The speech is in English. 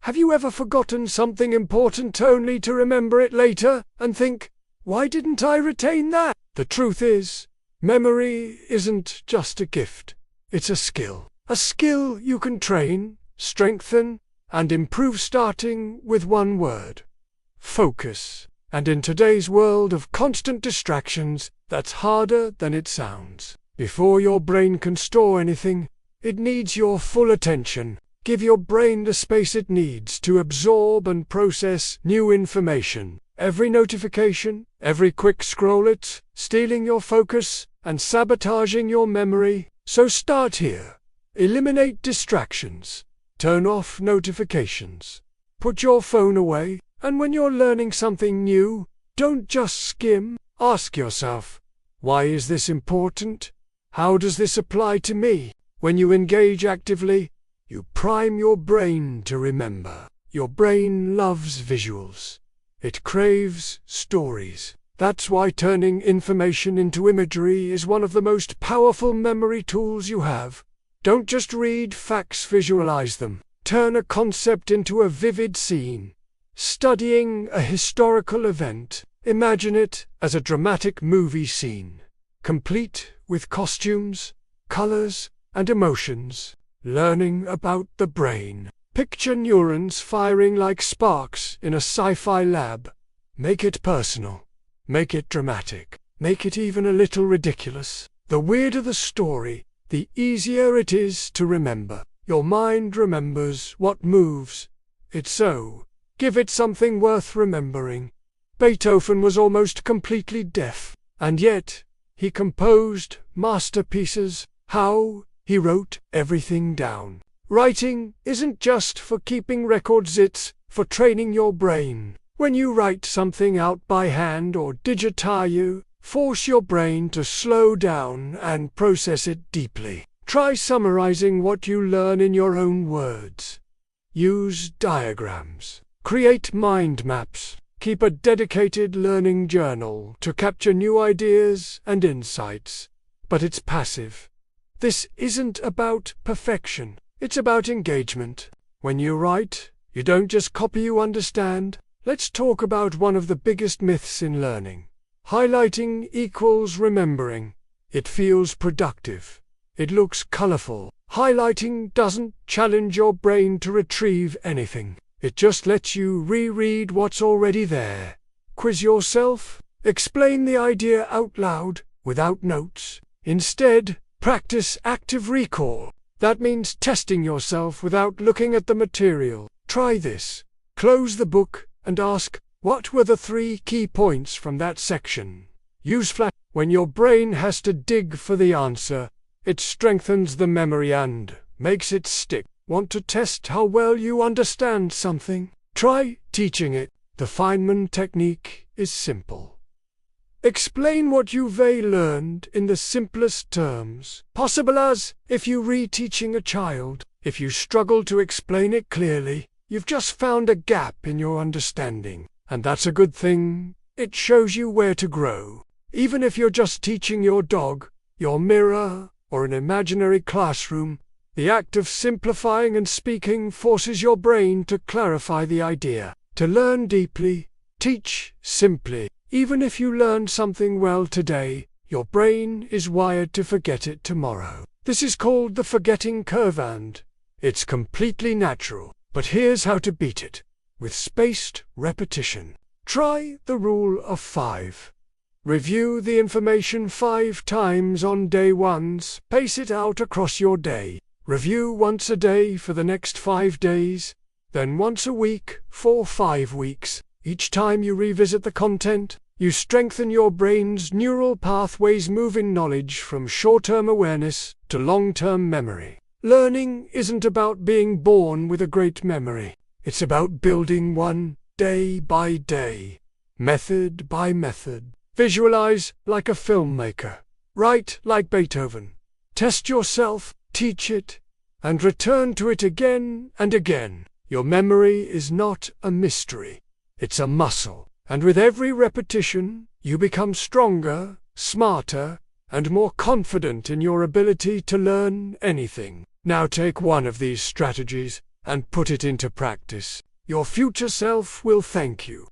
Have you ever forgotten something important only to remember it later and think, why didn't I retain that? The truth is, memory isn't just a gift, it's a skill. A skill you can train, strengthen, and improve starting with one word: focus. And in today's world of constant distractions, that's harder than it sounds. Before your brain can store anything, it needs your full attention. Give your brain the space it needs to absorb and process new information. Every notification, every quick scroll, it's stealing your focus and sabotaging your memory. So start here. Eliminate distractions. Turn off notifications. Put your phone away, and when you're learning something new, don't just skim. Ask yourself, why is this important? How does this apply to me? When you engage actively, you prime your brain to remember. Your brain loves visuals. It craves stories. That's why turning information into imagery is one of the most powerful memory tools you have. Don't just read facts, visualize them. Turn a concept into a vivid scene. Studying a historical event, imagine it as a dramatic movie scene, complete with costumes, colors, and emotions. Learning about the brain. Picture neurons firing like sparks in a sci-fi lab. Make it personal. Make it dramatic. Make it even a little ridiculous. The weirder the story, the easier it is to remember. Your mind remembers what moves it, so give it something worth remembering. Beethoven was almost completely deaf, and yet he composed masterpieces. How? He wrote everything down. Writing isn't just for keeping records, it's for training your brain. When you write something out by hand or digitize, you force your brain to slow down and process it deeply. Try summarizing what you learn in your own words. Use diagrams. Create mind maps. Keep a dedicated learning journal to capture new ideas and insights. But it's passive. This isn't about perfection. It's about engagement. When you write, you don't just copy, you understand. Let's talk about one of the biggest myths in learning. Highlighting equals remembering. It feels productive. It looks colorful. Highlighting doesn't challenge your brain to retrieve anything. It just lets you reread what's already there. Quiz yourself. Explain the idea out loud, without notes. Instead, practice active recall. That means testing yourself without looking at the material. Try this. Close the book and ask, what were the 3 key points from that section? Use flash. When your brain has to dig for the answer, it strengthens the memory and makes it stick. Want to test how well you understand something? Try teaching it. The Feynman technique is simple. Explain what you've learned in the simplest terms possible, as if you reteaching a child. If you struggle to explain it clearly, you've just found a gap in your understanding. And that's a good thing. It shows you where to grow. Even if you're just teaching your dog, your mirror, or an imaginary classroom, the act of simplifying and speaking forces your brain to clarify the idea. To learn deeply, teach simply. Even if you learn something well today, your brain is wired to forget it tomorrow. This is called the forgetting curve, and it's completely natural. But here's how to beat it. With spaced repetition. Try the rule of 5. Review the information 5 times on day 1. Pace it out across your day. Review once a day for the next 5 days, then once a week for 5 weeks. Each time you revisit the content, you strengthen your brain's neural pathways, moving knowledge from short-term awareness to long-term memory. Learning isn't about being born with a great memory. It's about building one day by day, method by method. Visualize like a filmmaker. Write like Beethoven. Test yourself, teach it, and return to it again and again. Your memory is not a mystery. It's a muscle. And with every repetition, you become stronger, smarter, and more confident in your ability to learn anything. Now take one of these strategies. and put it into practice. Your future self will thank you.